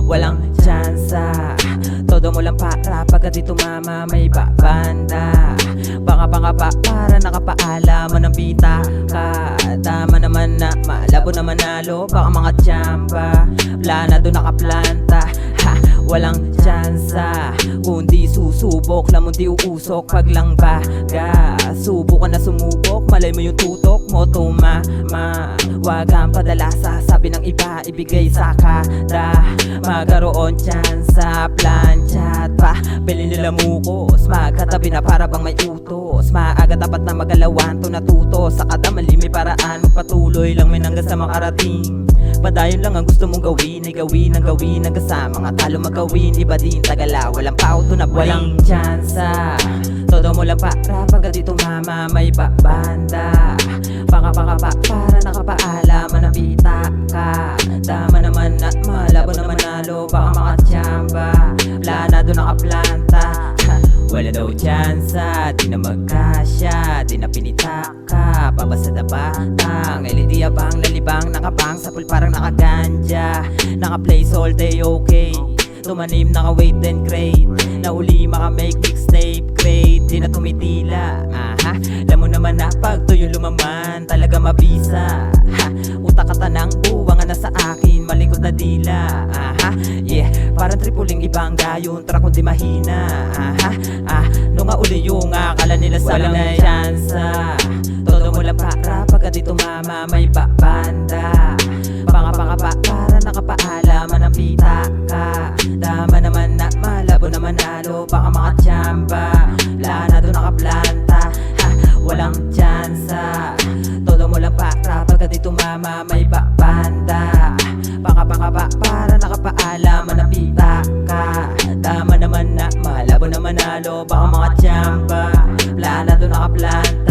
walang tsansa. Todo mo lang para pagka di tumama may babanda. Baka pa para nakapaalam man ang bita ka. Tama naman na malabo na manalo, baka mga tsamba. Wala na doon nakaplanta, ha, walang tsansa. Kundi susubok, lamang di uusok pag lang baga. Subukan na sumubok, malay mo yung tutok mo tumama. Wag kang padala sa sabi ng iba, ibigay sa kada. Magkaroon tsansa, planchat pa, pili nila mukos. Magkatabi na para bang may utos. Maaga dapat na magalawan to natuto. Sa kada mali may paraan, magpatuloy lang may hanggang sa makarating. Padayon lang ang gusto mong gawin, ay gawin ang gawin hanggang sa mga talo magawin. Iba din tagala, walang pauto na walang tsansa. Todo mo lang para pagka di tumama may babanda. Baka pa para nakapaalam man ang bita ka. Tama naman na malabo na manalo, baka mga tsamba. Wala na doon nakaplanta, ha, wala daw tsansa. Di na magkasya, di na pinitaka. Babasa na batang, LED abang lalibang. Nakabang sa pool parang nakaganja. Naka-place all day okay. Tumanim naka-wait then great. Nauli maka-make mixtape great. Di na tumitila, aha. Alam mo naman na pag tuyo lumaman talaga mabisa, ha. Utak ka tanang buwang na sa akin, malikot na dila, aha. Yeah, parang tripuling ibang gayon, tara kundi mahina, aha. Nung nga uli yung akala nila sa walang tsansa. Todo mo lang para pagka di tumama may babanda. Baka pa para nakapaalaman ang pita ka. Tama naman na malabo na manalo, baka mga tsamba. Wala na doon nakaplanta, ha, walang tsansa. Todo mo lang para pagka di tumama may babanda. Baka para nakapaalaman ang pita ka. Tama naman na malabo na manalo, baka mga tsamba. Wala na doon nakaplanta.